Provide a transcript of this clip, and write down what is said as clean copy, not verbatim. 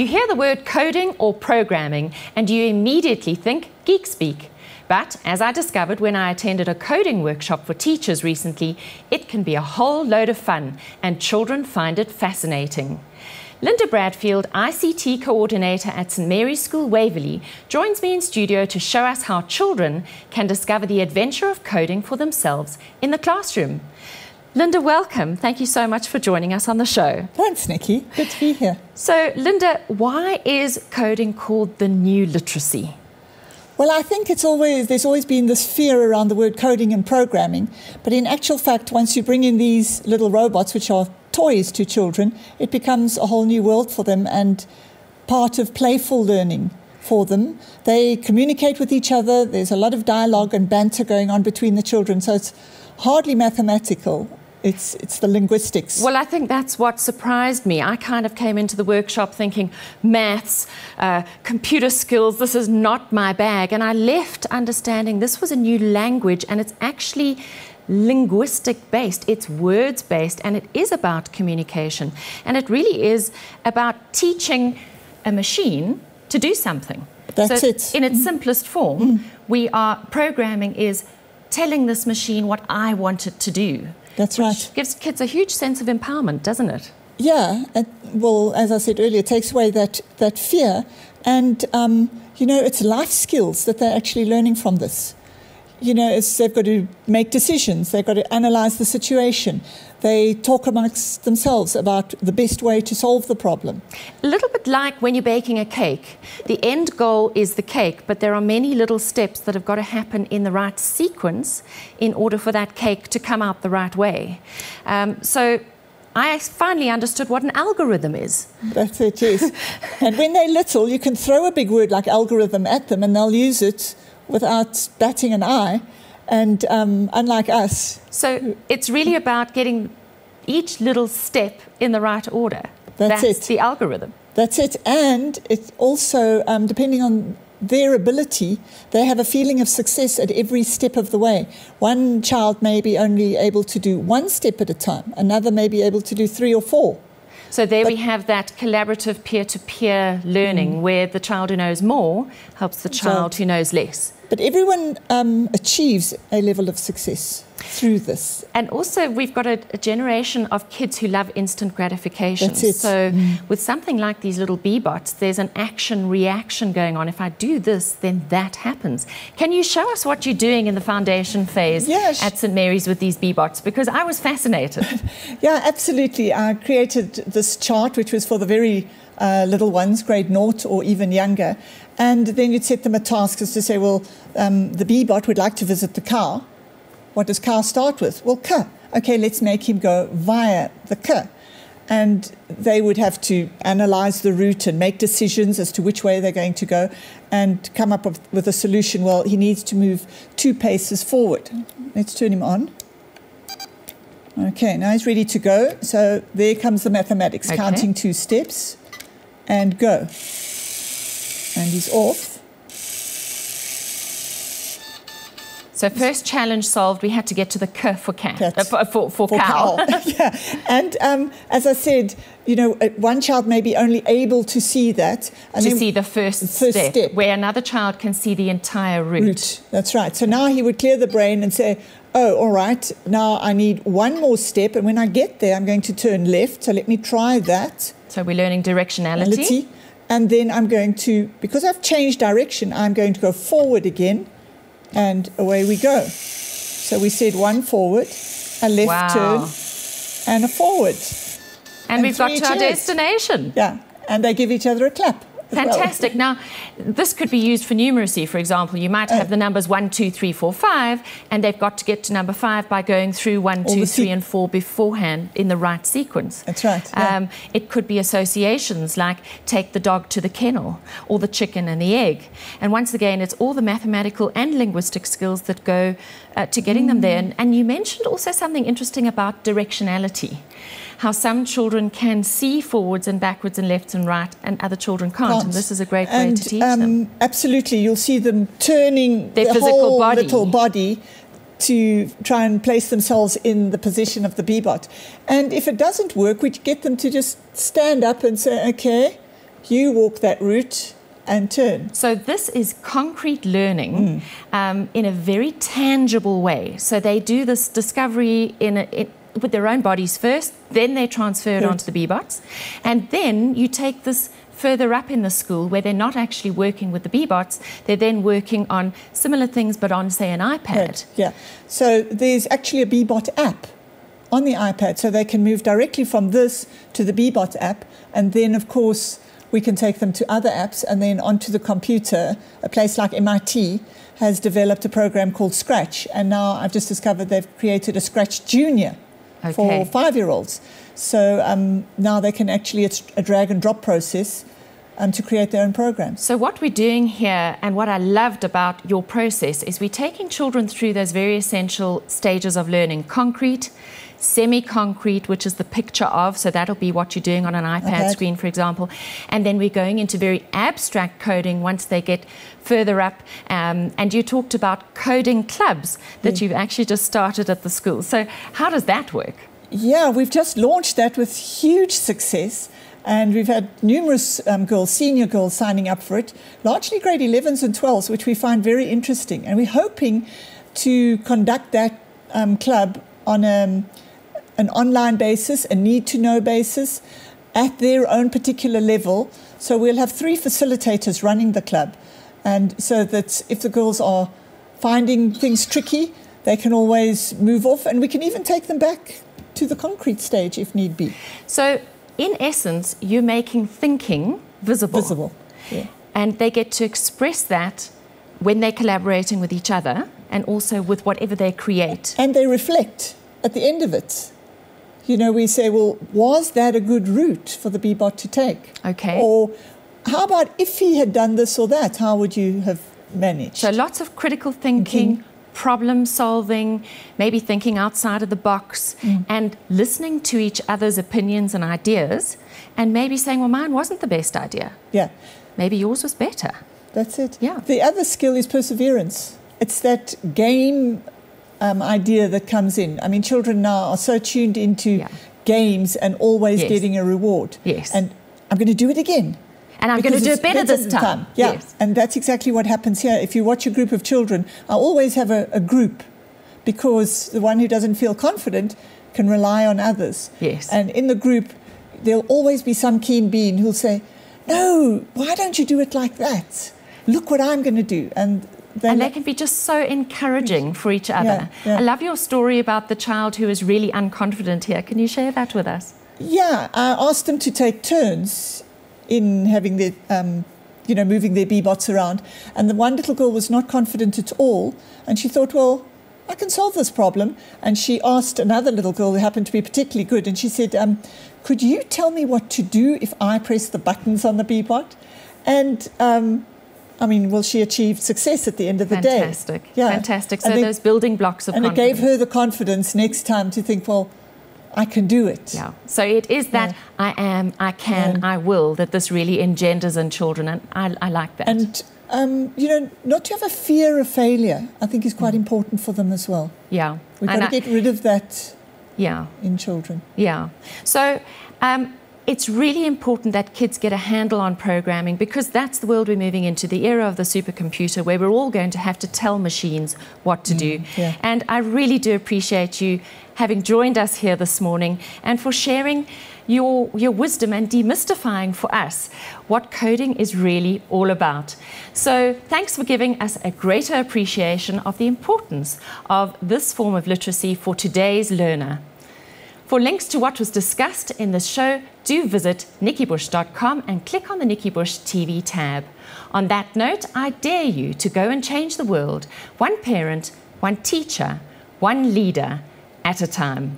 You hear the word coding or programming and you immediately think geek speak. But as I discovered when I attended a coding workshop for teachers recently, it can be a whole load of fun and children find it fascinating. Linda Bradfield, ICT coordinator at St Mary's School, Waverley, joins me in studio to show us how children can discover the adventure of coding for themselves in the classroom. Linda, welcome. Thank you so much for joining us on the show. Thanks, Nikki. Good to be here. So, Linda, why is coding called the new literacy? Well, I think there's always been this fear around the word coding and programming. But in actual fact, once you bring in these little robots, which are toys to children, it becomes a whole new world for them and part of playful learning for them. They communicate with each other. There's a lot of dialogue and banter going on between the children. So it's hardly mathematical. It's the linguistics. Well, I think that's what surprised me. I kind of came into the workshop thinking maths, computer skills, this is not my bag. And I left understanding this was a new language and it's actually linguistic based, it's words based, and it is about communication. And it really is about teaching a machine to do something. That's it. In its simplest form, programming is telling this machine what I want it to do. That's right. Gives kids a huge sense of empowerment, doesn't it? Yeah. Well, as I said earlier, it takes away that fear. And, it's life skills that they're actually learning from this. They've got to make decisions. They've got to analyze the situation. They talk amongst themselves about the best way to solve the problem. A little bit like when you're baking a cake. The end goal is the cake, but there are many little steps that have got to happen in the right sequence in order for that cake to come out the right way. So I finally understood what an algorithm is. That's it, yes. And when they're little, you can throw a big word like algorithm at them and they'll use it without batting an eye, and unlike us. So it's really about getting each little step in the right order. That's it. The algorithm. That's it. And it's also, depending on their ability, they have a feeling of success at every step of the way. One child may be only able to do one step at a time. Another may be able to do 3 or 4. So there we have that collaborative peer-to-peer learning where the child who knows more helps the child who knows less. But everyone achieves a level of success through this. And also we've got a generation of kids who love instant gratification. That's it. So with something like these little bee-bots, there's an action-reaction going on. If I do this, then that happens. Can you show us what you're doing in the foundation phase at St Mary's with these bee-bots? Because I was fascinated. Yeah, absolutely. I created this chart, which was for the very little ones, grade 0 or even younger. And then you'd set them a task as to say, well, the bee-bot would like to visit the cow. What does cow start with? Well, K. Okay, let's make him go via the K. And they would have to analyze the route and make decisions as to which way they're going to go and come up with a solution. Well, he needs to move 2 paces forward. Let's turn him on. Okay, now he's ready to go. So there comes the mathematics, counting 2 steps and go. And he's off. So first challenge solved, we had to get to the K for cat, for cow. Yeah. And as I said, one child may be only able to see that. And to see the first step, where another child can see the entire route. That's right. So now he would clear the brain and say, oh, all right, now I need one more step. And when I get there, I'm going to turn left. So let me try that. So we're learning directionality. And then I'm going to, because I've changed direction, I'm going to go forward again. And away we go. So we said one forward, a left turn, and a forward. And we've got to our destination. Yeah, and they give each other a clap. Fantastic. Now, this could be used for numeracy, for example. You might have the numbers 1, 2, 3, 4, 5, and they've got to get to number 5 by going through 1, 2, 3, and 4 beforehand in the right sequence. That's right. Yeah. It could be associations like take the dog to the kennel or the chicken and the egg. And once again, it's all the mathematical and linguistic skills that go to getting them there. And you mentioned also something interesting about directionality. How some children can see forwards and backwards and left and right, and other children can't. And this is a great way to teach them. Absolutely. You'll see them turning their physical little body to try and place themselves in the position of the bee-bot. And if it doesn't work, we get them to just stand up and say, okay, you walk that route and turn. So this is concrete learning in a very tangible way. So they do this discovery with their own bodies first, then they transfer it onto the B-bots, and then you take this further up in the school where they're not actually working with the B-bots, they're then working on similar things but on, say, an iPad. Right. Yeah. So there's actually a B-bot app on the iPad, so they can move directly from this to the B-bot app, and then, of course, we can take them to other apps and then onto the computer. A place like MIT has developed a program called Scratch, and now I've just discovered they've created a Scratch Junior for 5-year-olds. So now they can actually, it's a drag and drop process to create their own programs. So what we're doing here, and what I loved about your process, is we're taking children through those very essential stages of learning: concrete, semi-concrete, which is the picture of, so that'll be what you're doing on an iPad screen, for example, and then we're going into very abstract coding once they get further up, and you talked about coding clubs that you've actually just started at the school. So how does that work? Yeah, we've just launched that with huge success, and we've had numerous girls, senior girls, signing up for it, largely grade 11s and 12s, which we find very interesting, and we're hoping to conduct that club on an online basis, a need-to-know basis, at their own particular level. So we'll have 3 facilitators running the club, and so that if the girls are finding things tricky, they can always move off, and we can even take them back to the concrete stage if need be. So in essence, you're making thinking visible. Yeah. And they get to express that when they're collaborating with each other and also with whatever they create. And they reflect at the end of it. You know, we say, well, was that a good route for the B-bot to take? Okay. Or how about if he had done this or that, how would you have managed? So lots of critical thinking, problem solving, maybe thinking outside of the box, and listening to each other's opinions and ideas, and maybe saying, well, mine wasn't the best idea. Yeah. Maybe yours was better. That's it. Yeah. The other skill is perseverance. It's that game idea that comes in. I mean, children now are so tuned into games and always getting a reward. Yes. And I'm going to do it again. And I'm going to do it better this time. Yeah. Yes. And that's exactly what happens here. If you watch a group of children, I always have a group, because the one who doesn't feel confident can rely on others. Yes. And in the group, there'll always be some keen bean who'll say, no, why don't you do it like that? Look what I'm going to do. And they can be just so encouraging for each other. Yeah, yeah. I love your story about the child who is really unconfident here. Can you share that with us? Yeah, I asked them to take turns in having their, moving their B-bots around. And the one little girl was not confident at all. And she thought, well, I can solve this problem. And she asked another little girl who happened to be particularly good. And she said, could you tell me what to do if I press the buttons on the B-bot? And she achieved success at the end of the day. Fantastic. Yeah. Fantastic. So those building blocks of confidence. And it gave her the confidence next time to think, well, I can do it. Yeah. So it is that I am, I can, I will, that this really engenders in children. And I like that. And, not to have a fear of failure, I think is quite important for them as well. Yeah. We've got to get rid of that in children. Yeah. So it's really important that kids get a handle on programming, because that's the world we're moving into, the era of the supercomputer, where we're all going to have to tell machines what to do. Yeah. And I really do appreciate you having joined us here this morning and for sharing your wisdom and demystifying for us what coding is really all about. So thanks for giving us a greater appreciation of the importance of this form of literacy for today's learner. For links to what was discussed in this show, do visit nikkibush.com and click on the Nikki Bush TV tab. On that note, I dare you to go and change the world, one parent, one teacher, one leader at a time.